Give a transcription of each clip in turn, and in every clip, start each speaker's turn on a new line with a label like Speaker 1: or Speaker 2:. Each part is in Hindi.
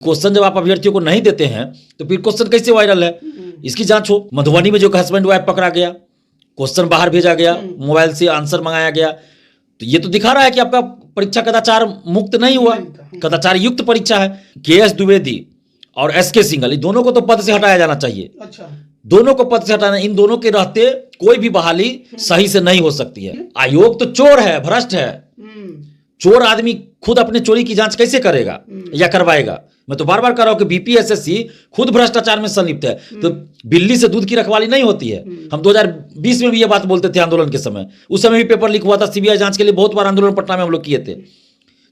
Speaker 1: क्वेश्चन जब आप अभ्यर्थियों को नहीं देते हैं तो फिर क्वेश्चन कैसे वायरल है, इसकी जांच हो। मधुबनी में जो हस्बैंड वाइफ पकड़ा गया, क्वेश्चन बाहर भेजा गया, मोबाइल से आंसर मंगाया गया, तो ये तो दिखा रहा है कि आपका परीक्षा कदाचार मुक्त नहीं हुआ, कदाचार युक्त परीक्षा है। केएस द्विवेदी और एसके सिंघल, इन दोनों को तो पद से हटाया जाना चाहिए।
Speaker 2: अच्छा,
Speaker 1: दोनों को पद से हटाना, इन दोनों के रहते कोई भी बहाली सही से नहीं हो सकती है। आयोग तो चोर है, भ्रष्ट है। चोर आदमी खुद अपने चोरी की जांच कैसे करेगा या करवाएगा? मैं तो बार बार कह रहा हूं कि बीपीएसएससी खुद भ्रष्टाचार में संलिप्त है। तो बिल्ली से दूध की रखवाली नहीं होती है। हम 2020 में भी ये बात बोलते थे आंदोलन के समय, उस समय भी पेपर लीक हुआ था। सीबीआई जांच के लिए बहुत बार आंदोलन पटना में हम लोग किए थे।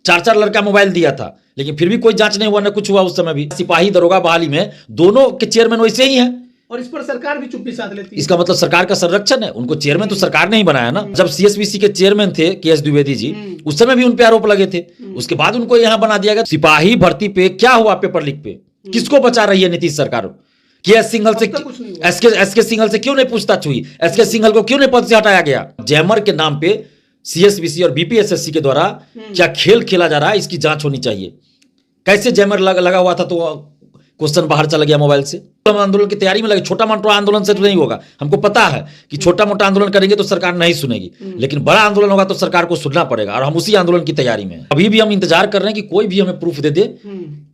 Speaker 1: 4-4 लड़का मोबाइल दिया था, लेकिन फिर भी कोई जांच नहीं हुआ, ना कुछ हुआ। उस समय भी सिपाही दरोगा बहाली में दोनों के चेयरमैन वैसे ही हैं,
Speaker 2: और इस पर सरकार भी चुप्पी साध लेती है।
Speaker 1: इसका मतलब सरकार का संरक्षण है। उनको चेयरमैन तो सरकार ने ही बनाया ना। जब सीएसबीसी के चेयरमैन थे केएस द्विवेदी जी, उस समय भी उन पे आरोप लगे थे। उसके बाद उनको यहां बना दिया गया। सिपाही भर्ती पे क्या हुआ? पेपर लीक पे किसको बचा रही है नीतीश सरकार? केएस सिंघल से, एसके सिंघल से क्यों नहीं पूछताछ हुई? एसके सिंघल को क्यों नहीं पद से हटाया गया? जैमर के नाम पे सीएसबीसी और बीपीएसएससी के द्वारा क्या खेल खेला जा रहा है, इसकी जांच होनी चाहिए। कैसे जैमर लगा हुआ था तो क्वेश्चन बाहर चला गया मोबाइल से? हम आंदोलन की तैयारी में लगे। छोटा मोटा आंदोलन से तो नहीं होगा। हमको पता है कि छोटा मोटा आंदोलन करेंगे तो सरकार नहीं सुनेगी, लेकिन बड़ा आंदोलन होगा तो सरकार को सुनना पड़ेगा, और हम उसी आंदोलन की तैयारी में हैं। अभी भी हम इंतजार कर रहे हैं कि कोई भी हमें प्रूफ दे दे,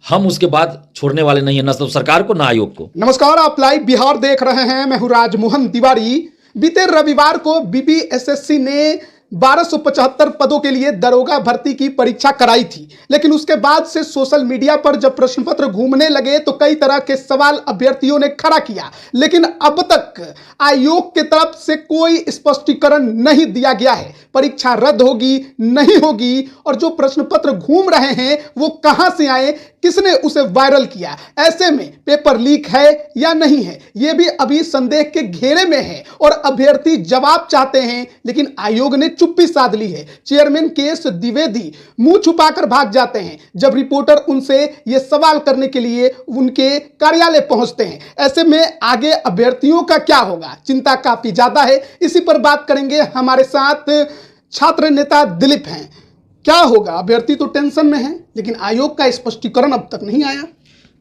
Speaker 1: हम उसके बाद छोड़ने वाले नहीं है, न तो सरकार को ना आयोग को।
Speaker 2: नमस्कार, आप लाइव बिहार देख रहे हैं। मैं हूं राजमोहन तिवारी। बीते रविवार को बीपीएसएससी ने 1275 पदों के लिए दरोगा भर्ती की परीक्षा कराई थी, लेकिन उसके बाद से सोशल मीडिया पर जब प्रश्न पत्र घूमने लगे तो कई तरह के सवाल अभ्यर्थियों ने खड़ा किया, लेकिन अब तक आयोग की तरफ से कोई स्पष्टीकरण नहीं दिया गया है। परीक्षा रद्द होगी, नहीं होगी, और जो प्रश्न पत्र घूम रहे हैं वो कहां से आए, किसने उसे वायरल किया, ऐसे में पेपर लीक है या नहीं है, यह भी अभी संदेह के घेरे में है। और अभ्यर्थी जवाब चाहते हैं, लेकिन आयोग ने चुप्पी साध ली है। चेयरमैन केएस द्विवेदी मुंह छुपाकर भाग जाते हैं जब रिपोर्टर उनसे यह सवाल करने के लिए उनके कार्यालय पहुंचते हैं। ऐसे में आगे अभ्यर्थियों का क्या होगा, चिंता काफी ज्यादा है। इसी पर बात करेंगे। हमारे साथ छात्र नेता दिलीप हैं। क्या होगा? अभ्यर्थी तो टेंशन में है, लेकिन आयोग का स्पष्टीकरण अब तक नहीं आया।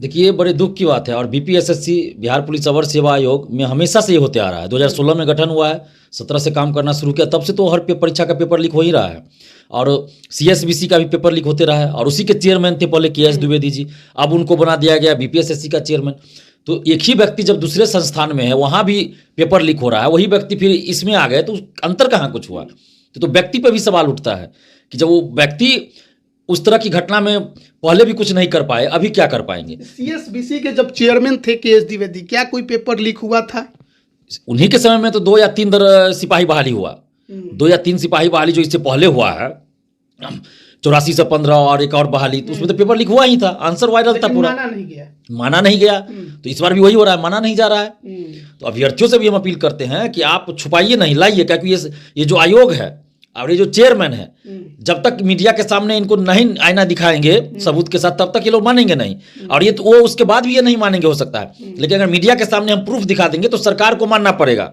Speaker 1: देखिए, बड़े दुख की बात है। और बीपीएसएससी, बिहार पुलिस अवर सेवा आयोग में हमेशा से ये होते आ रहा है। 2016 में गठन हुआ है, 17 से काम करना शुरू किया, तब से तो हर परीक्षा का पेपर लीक हो ही रहा है। और सीएसबीसी का भी पेपर लीक होते रहा है। और उसी के चेयरमैन थे पहले केएस द्विवेदी जी, अब उनको बना दिया गया बीपीएसएससी का चेयरमैन। तो एक ही व्यक्ति जब दूसरे संस्थान में है, वहाँ भी पेपर लीक हो रहा है, वही व्यक्ति फिर इसमें आ गए, तो अंतर कहाँ कुछ हुआ? तो व्यक्ति पर भी सवाल उठता है कि जब वो व्यक्ति उस तरह की घटना में पहले भी कुछ नहीं कर पाए, अभी क्या कर पाएंगे?
Speaker 2: सीएसबीसी के जब चेयरमैन थे केएस द्विवेदी, क्या कोई पेपर लीक हुआ था?
Speaker 1: उन्हीं के समय में तो 2 या 3 सिपाही बहाली हुआ। 2 या 3 सिपाही बहाली जो इससे पहले हुआ है, 84 से 15 और एक और बहाली, तो उसमें तो पेपर लीक हुआ ही था, आंसर वायरल था पूरा। माना नहीं गया। तो इस बार भी वही हो रहा है, माना नहीं जा रहा है। तो अभ्यर्थियों से भी हम अपील करते हैं कि आप छुपाइए नहीं, लाइए, क्योंकि ये जो आयोग है और ये जो चेयरमैन है, जब तक मीडिया के सामने इनको नहीं आईना दिखाएंगे सबूत के साथ, तब तक ये लोग मानेंगे नहीं। और ये तो वो उसके बाद भी ये नहीं मानेंगे हो सकता है, लेकिन अगर मीडिया के सामने हम प्रूफ दिखा देंगे तो सरकार को मानना पड़ेगा,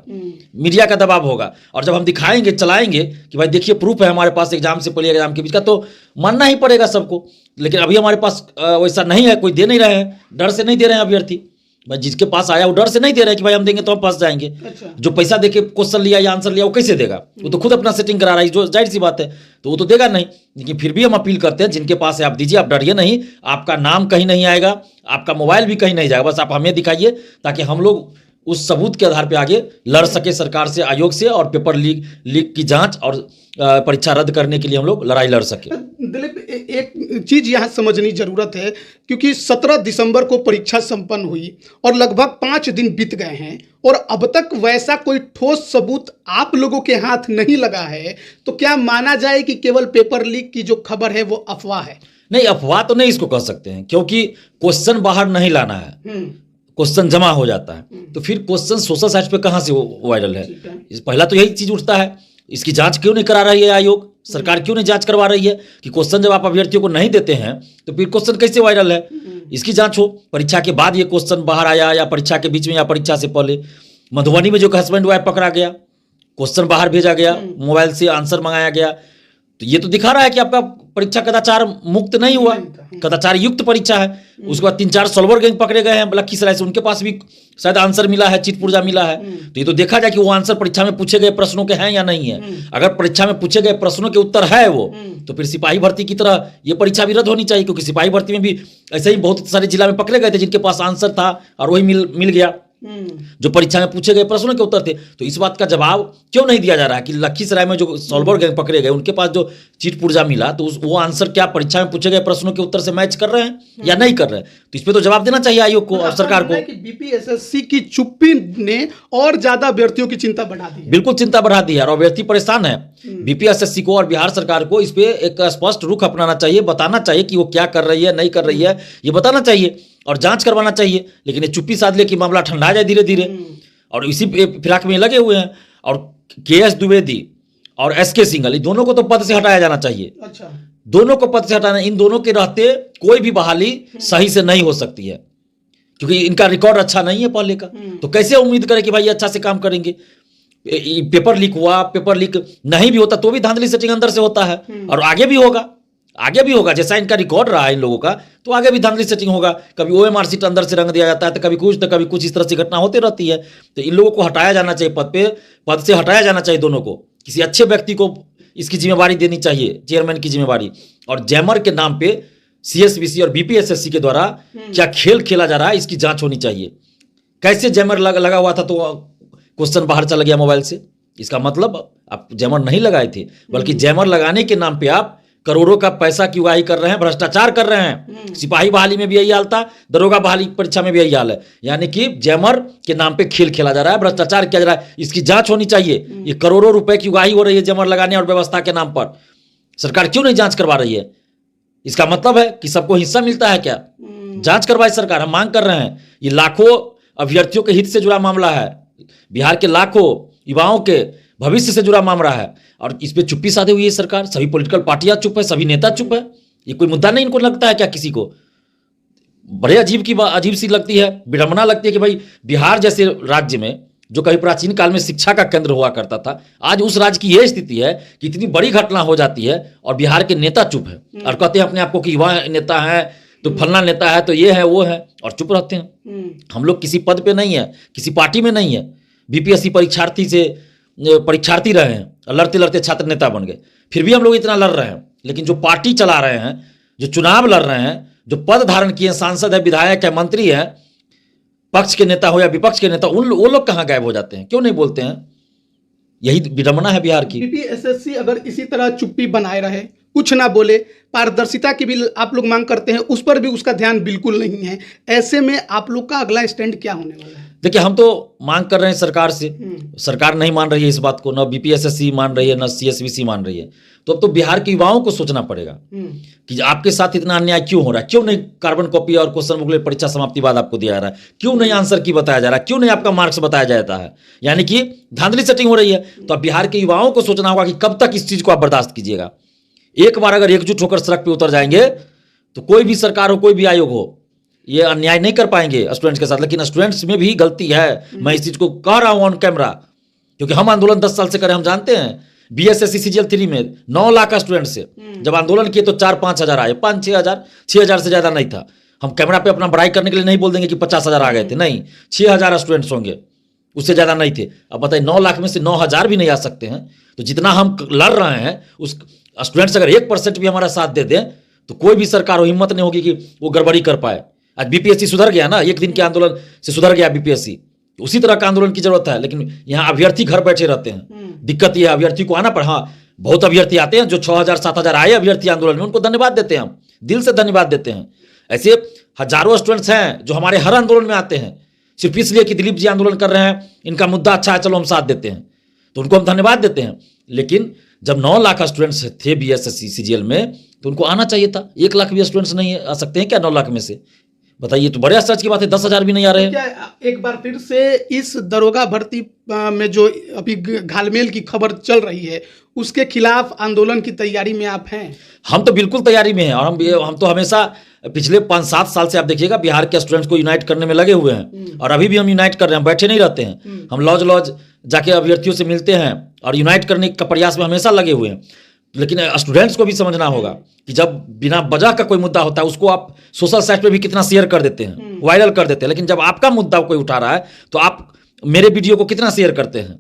Speaker 1: मीडिया का दबाव होगा। और जब हम दिखाएंगे, चलाएंगे कि भाई देखिए प्रूफ है हमारे पास, एग्जाम से पहले एग्जाम के बीच का, तो मानना ही पड़ेगा सबको। लेकिन अभी हमारे पास वैसा नहीं है, कोई दे नहीं रहे हैं, डर से नहीं दे रहे हैं अभ्यर्थी। भाई जिसके पास आया वो डर से नहीं दे रहा है कि भाई हम देंगे तो हम फंस जाएंगे। अच्छा। जो पैसा देके क्वेश्चन लिया या आंसर लिया वो कैसे देगा? वो तो खुद अपना सेटिंग करा रहा है, जो जाहिर सी बात है, तो वो तो देगा नहीं। लेकिन फिर भी हम अपील करते हैं, जिनके पास है आप दीजिए, आप डरिए नहीं। आपका नाम कहीं नहीं आएगा, आपका मोबाइल भी कहीं नहीं जाएगा, बस आप हमें दिखाइए, ताकि हम लोग उस सबूत के आधार पे आगे लड़ सके सरकार से, आयोग से, और पेपर लीक की जांच और परीक्षा रद्द करने के लिए हम लोग लड़ाई लड़ सके।
Speaker 2: दिलीप, एक चीज यहाँ समझनी जरूरत है, क्योंकि 17 दिसंबर को परीक्षा संपन्न हुई और लगभग 5 दिन बीत गए हैं, और अब तक वैसा कोई ठोस सबूत आप लोगों के हाथ नहीं लगा है, तो क्या माना जाए कि केवल पेपर लीक की जो खबर है वो अफवाह है?
Speaker 1: नहीं, अफवाह तो नहीं इसको कह सकते हैं, क्योंकि क्वेश्चन बाहर नहीं लाना है, क्वेश्चन जमा हो जाता है। तो फिर क्वेश्चन सोशल साइट पे कहाँ से वायरल है? पहला तो यही चीज उठता है, इसकी जांच क्यों नहीं करा रही है आयोग? सरकार क्यों नहीं जांच करवा रही है कि क्वेश्चन जब आप अभ्यर्थियों को नहीं देते हैं तो फिर क्वेश्चन कैसे वायरल है? इसकी जांच हो। परीक्षा के बाद ये क्वेश्चन बाहर आया, या परीक्षा के बीच में, या परीक्षा से पहले। मधुबनी में जो हस्बैंड वाइफ पकड़ा गया, क्वेश्चन बाहर भेजा गया, मोबाइल से आंसर मंगाया गया, तो ये तो दिखा रहा है कि आपका परीक्षा कदाचार मुक्त नहीं हुआ, कदाचार युक्त परीक्षा है। उसके बाद 3-4 सॉल्वर गैंग पकड़े गए हैं लखीसराय से, उनके पास भी शायद आंसर मिला है, चीट पुर्जा मिला है। तो ये तो देखा जाए कि वो आंसर परीक्षा में पूछे गए प्रश्नों के हैं या नहीं है। अगर परीक्षा में पूछे गए प्रश्नों के उत्तर है वो, तो फिर सिपाही भर्ती की तरह ये परीक्षा भी रद्द होनी चाहिए, क्योंकि सिपाही भर्ती में भी ऐसे ही बहुत सारे जिला में पकड़े गए थे जिनके पास आंसर था और वही मिल गया जो परीक्षा में पूछे गए प्रश्नों के उत्तर थे। तो इस बात का जवाब क्यों नहीं दिया जा रहा है कि लखीसराय में जो सॉल्वर गैंग पकड़े गए उनके पास जो चीट पुर्जा मिला, तो वो आंसर क्या परीक्षा में पूछे गए प्रश्नों के उत्तर से मैच कर रहे हैं या नहीं कर रहे हैं? तो इस पे तो जवाब देना चाहिए आयोग को और सरकार को।
Speaker 2: बीपीएसएससी की चुप्पी ने और ज्यादा अभ्यर्थियों की चिंता बढ़ा दी है।
Speaker 1: बिल्कुल चिंता बढ़ा दी है और अभ्यर्थी परेशान है। बीपीएसएससी को और बिहार सरकार को इस पे एक स्पष्ट रुख अपनाना चाहिए, बताना चाहिए कि वो क्या कर रही है, नहीं कर रही है, ये बताना चाहिए और जांच करवाना चाहिए। लेकिन ये चुप्पी साध ले कि मामला ठंडा जाए धीरे धीरे, और इसी फिराक में लगे हुए हैं। और के.एस. द्विवेदी और एस.के. सिंघल, इन दोनों को तो पद से हटाया जाना चाहिए।
Speaker 2: अच्छा,
Speaker 1: दोनों को पद से हटाना, इन दोनों के रहते कोई भी बहाली सही से नहीं हो सकती है, क्योंकि इनका रिकॉर्ड अच्छा नहीं है पहले का। तो कैसे उम्मीद करें कि भाई ये अच्छा से काम करेंगे? पेपर लीक हुआ, पेपर लीक नहीं भी होता तो भी धांधली सेटिंग अंदर से होता है, और आगे भी होगा, आगे भी होगा। जैसा इनका रिकॉर्ड रहा है इन लोगों का, तो आगे भी धांधली सेटिंग होगा। कभी ओएमआर सीट अंदर से रंग दिया जाता है, तो कभी कुछ इस तरह से घटना होती रहती है। तो इन लोगों को हटाया जाना चाहिए पद से हटाया जाना चाहिए दोनों को। किसी अच्छे व्यक्ति को इसकी जिम्मेवारी देनी चाहिए, चेयरमैन की जिम्मेवारी। और जैमर के नाम पे सीएसबीसी और बीपीएसएससी के द्वारा क्या खेल खेला जा रहा है, इसकी जांच होनी चाहिए। कैसे जैमर लगा हुआ था तो क्वेश्चन बाहर चला गया मोबाइल से? इसका मतलब आप जैमर नहीं लगाए थे, बल्कि जैमर लगाने के नाम पे आप करोड़ों का पैसा की उगाही कर रहे हैं, भ्रष्टाचार कर रहे हैं। सिपाही बहाली में भी यही हाल था, दरोगा बहाली परीक्षा में भी यही हाल है। यानी कि जैमर के नाम पे खेल खेला जा रहा है, भ्रष्टाचार किया जा रहा है। इसकी जांच होनी चाहिए। ये करोड़ों रुपए की उगाही हो रही है जैमर लगाने और व्यवस्था के नाम पर। सरकार क्यों नहीं जांच करवा रही है? इसका मतलब है कि सबको हिस्सा मिलता है क्या? जांच करवाए सरकार, हम मांग कर रहे हैं। ये लाखों अभ्यर्थियों के हित से जुड़ा मामला है, बिहार के लाखों युवाओं के भविष्य से जुड़ा मामला है, और इस पे चुप्पी साधे हुई है सरकार। सभी पॉलिटिकल पार्टियां चुप है, सभी नेता चुप है। ये कोई मुद्दा नहीं इनको लगता है क्या? किसी को बड़े अजीब सी लगती है, विडंबना लगती है कि भाई बिहार जैसे राज्य में, जो कभी प्राचीन काल में शिक्षा का केंद्र हुआ करता था, आज उस राज्य की यह स्थिति है कि इतनी बड़ी घटना हो जाती है और बिहार के नेता चुप है और कहते हैं अपने आप को कि युवा नेता है, तो फलना नेता है, तो ये है वो है, और चुप रहते हैं। हम लोग किसी पद पे नहीं है, किसी पार्टी में नहीं है। बीपीएससी परीक्षार्थी रहे हैं, लड़ते लड़ते छात्र नेता बन गए, फिर भी हम लोग इतना लड़ रहे हैं। लेकिन जो पार्टी चला रहे हैं, जो चुनाव लड़ रहे हैं, जो पद धारण किए, सांसद है, विधायक है, मंत्री है, पक्ष के नेता हो या विपक्ष के नेता, वो लोग कहाँ गायब हो जाते हैं? क्यों नहीं बोलते हैं? यही विडंबना है बिहार की।
Speaker 2: बीपीएसएससी अगर इसी तरह चुप्पी बनाए रहे, कुछ ना बोले, पारदर्शिता की भी आप लोग मांग करते हैं, उस पर भी उसका ध्यान बिल्कुल नहीं है, ऐसे में आप लोग का अगला स्टैंड क्या होने वाला है?
Speaker 1: देखिए, हम तो मांग कर रहे हैं सरकार से, सरकार नहीं मान रही है इस बात को, न बीपीएसएससी मान रही है, न सीएसबीसी मान रही है। तो अब तो बिहार के युवाओं को सोचना पड़ेगा कि आपके साथ इतना अन्याय क्यों हो रहा है? क्यों नहीं कार्बन कॉपी और क्वेश्चन बुकलेट परीक्षा समाप्ति बाद आपको दिया जा रहा है? क्यों नहीं आंसर की बताया जा रहा है? क्यों नहीं आपका मार्क्स बताया जाता है? यानी कि धांधली सेटिंग हो रही है। तो अब बिहार के युवाओं को सोचना होगा कि कब तक इस चीज को आप बर्दाश्त कीजिएगा। एक बार अगर एकजुट होकर सड़क पर उतर जाएंगे तो कोई भी सरकार हो, कोई भी आयोग हो, ये अन्याय नहीं कर पाएंगे स्टूडेंट्स के साथ। लेकिन स्टूडेंट्स में भी गलती है, मैं इस चीज को कह रहा हूं ऑन कैमरा, क्योंकि हम आंदोलन 10 साल से करें, हम जानते हैं। बीएसएससी सीजीएल 3 में 9 लाख स्टूडेंट से जब आंदोलन किए तो 4-5 हजार आए, 5-6 हजार से ज्यादा नहीं था। हम कैमरा पे अपना बड़ाई करने के लिए नहीं बोल देंगे कि 50 हजार आ गए थे, नहीं, 6 हजार स्टूडेंट्स होंगे, उससे ज्यादा नहीं थे। अब बताइए 9 लाख में से 9 हजार भी नहीं आ सकते हैं, तो जितना हम लड़ रहे हैं उस स्टूडेंट्स अगर 1% भी हमारा साथ दे दें तो कोई भी सरकार हिम्मत नहीं होगी कि वो गड़बड़ी कर पाए। आज बीपीएससी सुधर गया ना, एक दिन के आंदोलन से सुधर गया बीपीएससी। उसी तरह का आंदोलन की जरूरत है, लेकिन यहाँ अभ्यर्थी घर बैठे रहते हैं। दिक्कत यह है अभ्यर्थी को आना पड़ा। हाँ, बहुत अभ्यर्थी आते हैं जो 6,000-7,000 आए अभ्यर्थी आंदोलन में, उनको धन्यवाद देते हैं, हम दिल से धन्यवाद देते हैं। ऐसे हजारों स्टूडेंट्स हैं जो हमारे हर आंदोलन में आते हैं सिर्फ इसलिए कि दिलीप जी आंदोलन कर रहे हैं, इनका मुद्दा अच्छा है, चलो हम साथ देते हैं, तो उनको हम धन्यवाद देते हैं। लेकिन जब 9 लाख स्टूडेंट्स थे बीएसएससी सीजीएल में तो उनको आना चाहिए था। 1 लाख भी स्टूडेंट्स नहीं आ सकते हैं क्या 9 लाख में से? बताइए, तो बड़े आश्चर्य की बात है, 10 हजार भी नहीं आ रहे हैं।
Speaker 2: क्या एक बार फिर से इस दरोगा भर्ती में जो अभी घालमेल की खबर चल रही है उसके खिलाफ आंदोलन की तैयारी में आप हैं?
Speaker 1: हम तो बिल्कुल तैयारी में हैं, और हम तो हमेशा पिछले 5-7 साल से आप देखिएगा बिहार के स्टूडेंट्स को यूनाइट करने में लगे हुए हैं, और अभी भी हम यूनाइट कर रहे हैं, बैठे नहीं रहते हैं। हम लॉज जाके अभ्यर्थियों से मिलते हैं और यूनाइट करने का प्रयास में हमेशा लगे हुए हैं। लेकिन स्टूडेंट्स को भी समझना होगा कि जब बिना वजह का कोई मुद्दा होता है उसको आप सोशल साइट पे भी कितना शेयर कर देते हैं, वायरल कर देते हैं, लेकिन जब आपका मुद्दा कोई उठा रहा है तो आप मेरे वीडियो को कितना शेयर करते हैं।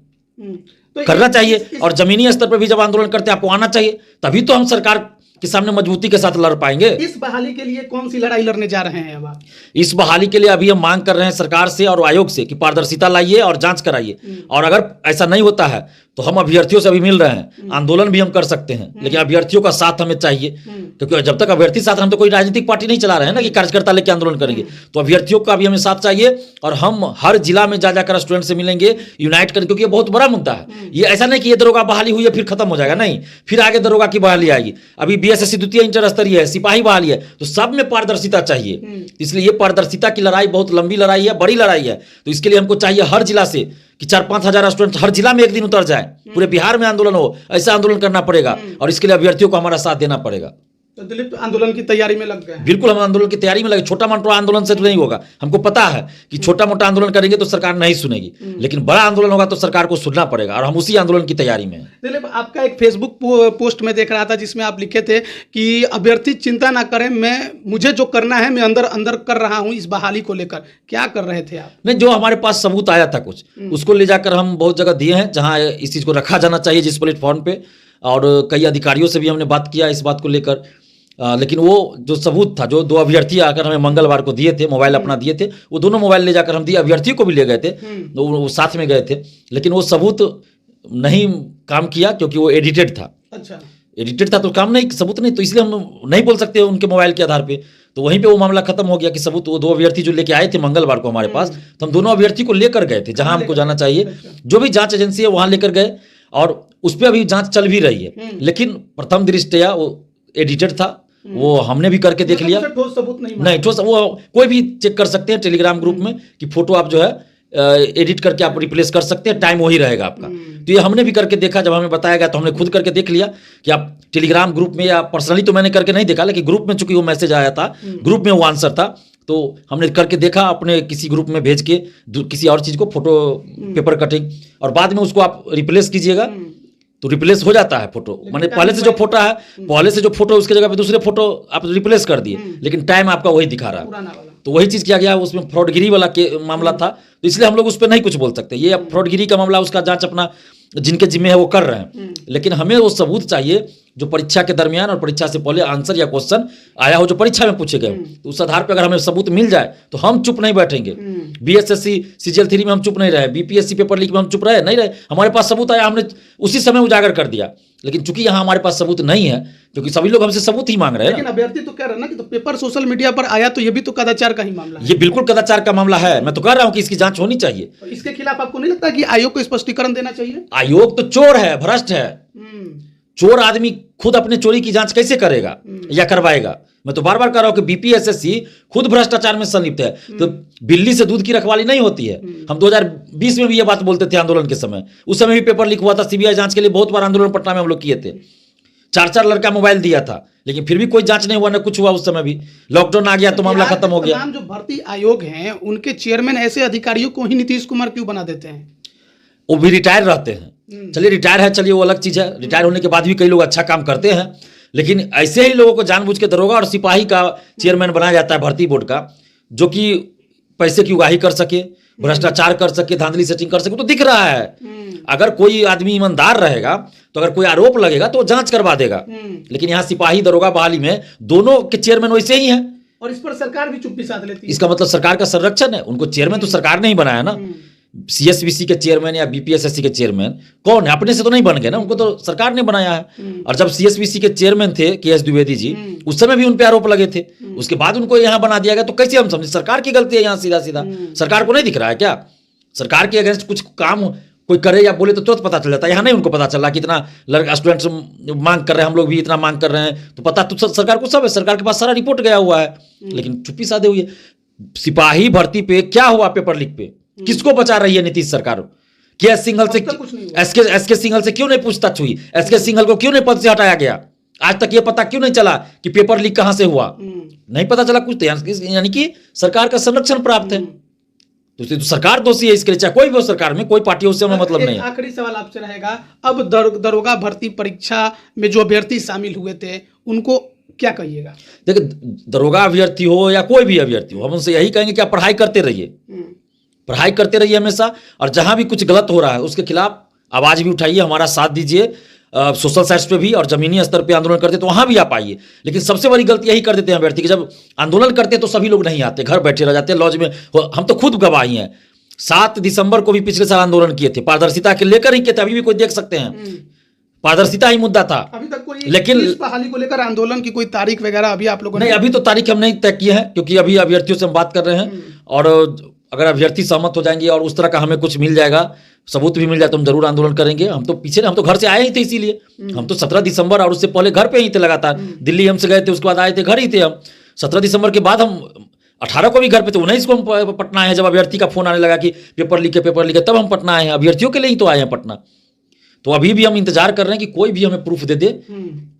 Speaker 2: तो
Speaker 1: करना चाहिए। और जमीनी स्तर पर भी जब आंदोलन करते हैं आपको आना चाहिए, तभी तो हम सरकार के सामने मजबूती के साथ लड़ पाएंगे।
Speaker 2: इस बहाली के लिए कौन सी लड़ाई लड़ने जा रहे हैं अब आप?
Speaker 1: इस बहाली के लिए अभी हम मांग कर रहे हैं सरकार से और आयोग से कि पारदर्शिता लाइए और जांच कराइए, और अगर ऐसा नहीं होता है तो हम अभ्यर्थियों से अभी मिल रहे हैं, आंदोलन भी हम कर सकते हैं, लेकिन अभ्यर्थियों का साथ हमें चाहिए, क्योंकि जब तक अभ्यर्थी साथ, हम तो कोई राजनीतिक पार्टी नहीं चला रहे हैं ना कि कार्यकर्ता लेके आंदोलन करेंगे, तो अभ्यर्थियों का भी हमें साथ चाहिए। और हम हर जिला में जा जाकर स्टूडेंट से मिलेंगे, यूनाइट करेंगे, क्योंकि ये बहुत बड़ा मुद्दा है। ये ऐसा नहीं कि ये दरोगा बहाली हुई है फिर खत्म हो जाएगा, नहीं, फिर आगे दरोगा की बहाली आएगी। अभी बीएसएससी द्वितीय इंटर स्तरीय है, सिपाही बहाली है, तो सब में पारदर्शिता चाहिए। इसलिए ये पारदर्शिता की लड़ाई बहुत लंबी लड़ाई है, बड़ी लड़ाई है। तो इसके लिए हमको चाहिए हर जिला से कि 4-5 हजार स्टूडेंट हर जिला में एक दिन उतर जाए, पूरे बिहार में आंदोलन हो, ऐसा आंदोलन करना पड़ेगा। और इसके लिए अभ्यर्थियों को हमारा साथ देना पड़ेगा।
Speaker 2: तो दिलीप आंदोलन की तैयारी में लग गए हैं?
Speaker 1: बिल्कुल, हम आंदोलन की तैयारी में लगे। छोटा मोटा आंदोलन से तो नहीं होगा, हमको पता है कि छोटा मोटा आंदोलन करेंगे तो सरकार नहीं सुनेगी, लेकिन बड़ा आंदोलन होगा तो सरकार को सुनना पड़ेगा, और हम उसी आंदोलन की तैयारी में हैं।
Speaker 2: दिलीप, आपका एक फेसबुक पोस्ट में देख रहा था जिसमें आप लिखे थे कि अभ्यर्थी चिंता ना करें, मुझे जो करना है मैं अंदर अंदर कर रहा हूं इस बहाली को लेकर। क्या कर रहे थे आप?
Speaker 1: नहीं, जो हमारे पास सबूत आया था कुछ, उसको ले जाकर हम बहुत जगह दिए हैं जहां इस चीज़ को रखा जाना चाहिए, जिस प्लेटफॉर्म पे, और कई अधिकारियों से भी हमने बात किया इस बात को लेकर। लेकिन वो जो सबूत था, जो 2 अभ्यर्थी आकर हमें मंगलवार को दिए थे, मोबाइल अपना दिए थे, वो दोनों मोबाइल ले जाकर हम दिए, अभ्यर्थियों को भी ले गए थे, तो वो साथ में गए थे, लेकिन वो सबूत नहीं काम किया क्योंकि वो एडिटेड था।
Speaker 2: अच्छा,
Speaker 1: एडिटेड था तो काम नहीं, सबूत नहीं, तो इसलिए हम नहीं बोल सकते उनके मोबाइल के आधार पे। तो वहीं पे वो मामला खत्म हो गया कि सबूत वो 2 अभ्यर्थी जो लेके आए थे मंगलवार को हमारे पास, तो हम दोनों अभ्यर्थी को लेकर गए थे जहां हमको जाना चाहिए, जो भी जांच एजेंसी है वहां लेकर गए, और उस पर अभी जांच चल भी रही है। लेकिन प्रथम दृष्टया वो एडिटेड था, वो हमने भी करके देख लिया।
Speaker 2: ठोस सबूत
Speaker 1: नहीं, ठोस वो कोई भी चेक कर सकते हैं टेलीग्राम ग्रुप में कि फोटो आप जो है एडिट करके आप रिप्लेस कर सकते हैं, टाइम वही रहेगा आपका। तो ये हमने भी करके देखा, जब हमें बताया गया तो हमने खुद करके देख लिया कि आप टेलीग्राम ग्रुप में, या पर्सनली तो मैंने करके नहीं देखा, लेकिन ग्रुप में चूंकि वो मैसेज आया था, ग्रुप में वो आंसर था, तो हमने करके देखा अपने किसी ग्रुप में भेज के किसी और चीज़ को, फोटो पेपर कटिंग, और बाद में उसको आप रिप्लेस कीजिएगा तो रिप्लेस हो जाता है फोटो। मैंने पहले से जो फोटो है, पहले से जो फोटो उसके जगह पे दूसरे फोटो आप रिप्लेस कर दिए, लेकिन टाइम आपका वही दिखा रहा है। तो वही चीज़ किया गया, उसमें फ्रॉडगिरी वाला मामला था, तो इसलिए हम लोग उस पर नहीं कुछ बोल सकते। ये अब फ्रॉडगिरी का मामला, उसका जांच अपना जिनके जिम्मे है वो कर रहे हैं, लेकिन हमें वो सबूत चाहिए जो परीक्षा के दरमियान और परीक्षा से पहले आंसर या क्वेश्चन आया हो जो परीक्षा में पूछे गए। तो उस आधार पर अगर हमें सबूत मिल जाए तो हम चुप नहीं बैठेंगे। बीएसएससी सीजीएल 3 में हम चुप नहीं रहे, बीपीएससी पेपर लीक में हम चुप रहे नहीं रहे, हमारे पास सबूत आया, हमने उसी समय उजागर कर दिया। लेकिन चूंकि यहाँ हमारे पास सबूत नहीं है, क्योंकि सभी लोग हमसे सबूत ही मांग रहे हैं।
Speaker 2: लेकिन अभ्यर्थी तो कह रहे हैं ना कि तो पेपर सोशल मीडिया पर आया, तो ये भी तो कदाचार का ही मामला है।
Speaker 1: ये बिल्कुल कदाचार का मामला है, मैं तो कह रहा हूँ कि इसकी जांच होनी चाहिए।
Speaker 2: इसके खिलाफ आपको नहीं लगता कि आयोग को स्पष्टीकरण देना चाहिए?
Speaker 1: आयोग तो चोर है, भ्रष्ट है। चोर आदमी खुद अपने चोरी की जांच कैसे करेगा या करवाएगा? मैं तो बार बार कह रहा हूं कि बीपीएसएससी खुद भ्रष्टाचार में संलिप्त है। तो बिल्ली से दूध की रखवाली नहीं होती है। हम 2020 में भी ये बात बोलते थे आंदोलन के समय, उस समय भी पेपर लीक हुआ था, सीबीआई जांच के लिए बहुत बार आंदोलन पटना में हम लोग किए थे, 4-4 लड़का मोबाइल दिया था, लेकिन फिर भी कोई जांच नहीं हुआ, ना कुछ हुआ। उस समय भी लॉकडाउन आ गया तो मामला खत्म हो गया।
Speaker 2: जो भर्ती आयोग हैं उनके चेयरमैन ऐसे अधिकारियों को ही नीतीश कुमार क्यों बना देते हैं?
Speaker 1: वो भी रिटायर रहते हैं। चलिए रिटायर है, चलिए वो अलग चीज है, रिटायर होने के बाद भी कई लोग अच्छा काम करते हैं, लेकिन ऐसे ही लोगों को जानबूझ के दरोगा और सिपाही का चेयरमैन बनाया जाता है भर्ती बोर्ड का, जो कि पैसे की उगाही कर सके, भ्रष्टाचार कर सके, धांधली सेटिंग कर सके। तो दिख रहा है, अगर कोई आदमी ईमानदार रहेगा तो अगर कोई आरोप लगेगा तो जांच करवा देगा। लेकिन यहाँ सिपाही दरोगा बहाली में दोनों के चेयरमैन वैसे ही हैं,
Speaker 2: और इस पर सरकार भी चुप्पी साध लेती है।
Speaker 1: इसका मतलब सरकार का संरक्षण है। उनको चेयरमैन तो सरकार ने ही बनाया ना। सीएसबीसी के चेयरमैन या बीपीएसएससी के चेयरमैन कौन है? अपने से तो नहीं बन गए ना, उनको तो सरकार ने बनाया है। और जब सीएसबीसी के चेयरमैन थे केएस द्विवेदी जी, उस समय भी उन पे आरोप लगे थे, उसके बाद उनको यहाँ बना दिया गया। तो कैसे हम समझे सरकार की गलती है यहाँ? सीधा सीधा सरकार को नहीं दिख रहा है क्या? सरकार के अगेंस्ट कुछ काम कोई करे या बोले तो तुरंत पता चल जाता है। यहाँ नहीं उनको पता चला कि इतना लड़का स्टूडेंट्स मांग कर रहे हैं, हम लोग भी इतना मांग कर रहे हैं, तो पता तो सरकार को सब है, सरकार के पास सारा रिपोर्ट गया हुआ है, लेकिन चुप्पी साधे हुई है। सिपाही भर्ती पे क्या हुआ? पेपर लीक पे किसको बचा रही है नीतीश सरकार? केएस सिंघल से, एसके सिंघल से क्यों नहीं पूछताछ हुई? एसके सिंघल को क्यों नहीं पद से हटाया गया? आज तक ये पता क्यों नहीं चला कि पेपर लीक कहां से हुआ? नहीं पता चला कुछ। तो यानी कि सरकार का संरक्षण प्राप्त है। तो सरकार दोषी है इसके लिए, चाहे कोई भी हो सरकार में, कोई पार्टी हो, उससे हमें मतलब नहीं है।
Speaker 2: आखिरी सवाल आपसे रहेगा, अब दरोगा भर्ती परीक्षा में जो अभ्यर्थी शामिल हुए थे उनको क्या कहिएगा?
Speaker 1: देखिए, दरोगा अभ्यर्थी हो या कोई भी अभ्यर्थी हो, हम उनसे यही कहेंगे कि आप पढ़ाई करते रहिए, पढ़ाई करते रहिए हमेशा, और जहां भी कुछ गलत हो रहा है उसके खिलाफ आवाज भी उठाइए, हमारा साथ दीजिए, सोशल साइट्स पे भी, और जमीनी स्तर पे आंदोलन करते तो वहां भी आप आइए। लेकिन सबसे बड़ी गलती यही कर देते हैं अभ्यर्थी कि जब आंदोलन करते हैं तो सभी लोग नहीं आते, घर बैठे रह जाते हैं लॉज में। हम तो खुद गवाही हैं, 7 दिसंबर को भी पिछले साल आंदोलन किए थे, पारदर्शिता के लेकर ही किए थे, अभी भी कोई देख सकते हैं, पारदर्शिता ही मुद्दा था।
Speaker 2: अभी तक कोई
Speaker 1: लेकिन
Speaker 2: इस बहाली को लेकर आंदोलन की कोई तारीख वगैरह अभी आप लोगों ने?
Speaker 1: नहीं, अभी तो तारीख हम नहीं तय किए हैं, क्योंकि अभी अभ्यर्थियों से हम बात कर रहे हैं, और अगर अभ्यर्थी सहमत हो जाएंगे और उस तरह का हमें कुछ मिल जाएगा, सबूत भी मिल जाए, तो हम जरूर आंदोलन करेंगे। हम तो घर से आए ही थे, इसीलिए हम तो 17 दिसंबर और उससे पहले घर पे ही थे लगातार, दिल्ली हमसे गए थे, उसके बाद आए थे, घर ही थे हम। 17 दिसंबर के बाद हम 18 को भी घर पे थे, 19 को हम पटना आए हैं, जब अभ्यर्थी का फोन आने लगा कि पेपर लीक है, तब हम पटना आए हैं, अभ्यर्थियों के लिए ही तो आए हैं पटना। तो अभी भी हम इंतजार कर रहे हैं कि कोई भी हमें प्रूफ दे दे,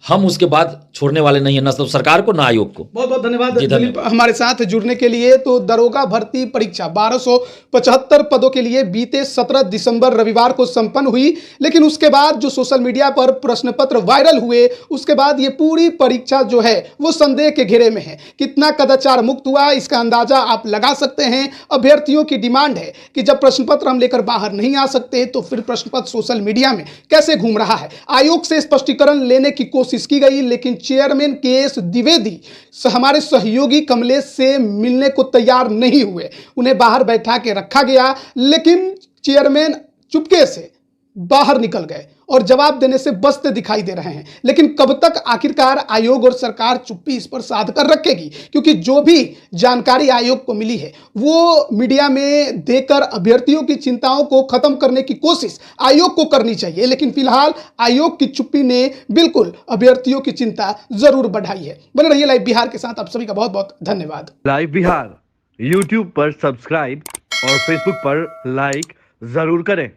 Speaker 1: हम उसके बाद छोड़ने वाले नहीं है, ना सरकार को ना आयोग को।
Speaker 2: बहुत बहुत धन्यवाद दिलीप हमारे साथ जुड़ने के लिए। तो दरोगा भर्ती परीक्षा 1275 पदों के लिए बीते 17 दिसंबर रविवार को संपन्न हुई, लेकिन उसके बाद जो सोशल मीडिया पर प्रश्न पत्र वायरल हुए, उसके बाद ये पूरी परीक्षा जो है वो संदेह के घेरे में है। कितना कदाचार मुक्त हुआ इसका अंदाजा आप लगा सकते हैं। अभ्यर्थियों की डिमांड है कि जब प्रश्न पत्र हम लेकर बाहर नहीं आ सकते तो फिर प्रश्न पत्र सोशल मीडिया में कैसे घूम रहा है। आयोग से स्पष्टीकरण लेने की कोशिश की गई, लेकिन चेयरमैन के.एस. द्विवेदी हमारे सहयोगी कमलेश से मिलने को तैयार नहीं हुए। उन्हें बाहर बैठा के रखा गया, लेकिन चेयरमैन चुपके से बाहर निकल गए और जवाब देने से बचते दिखाई दे रहे हैं। लेकिन कब तक आखिरकार आयोग और सरकार चुप्पी इस पर साध कर रखेगी, क्योंकि जो भी जानकारी आयोग को मिली है वो मीडिया में देकर अभ्यर्थियों की चिंताओं को खत्म करने की कोशिश आयोग को करनी चाहिए। लेकिन फिलहाल आयोग की चुप्पी ने बिल्कुल अभ्यर्थियों की चिंता जरूर बढ़ाई है। बने रहिए लाइव बिहार के साथ, आप सभी का बहुत बहुत धन्यवाद।
Speaker 3: लाइव बिहार यूट्यूब पर सब्सक्राइब और फेसबुक पर लाइक जरूर करें।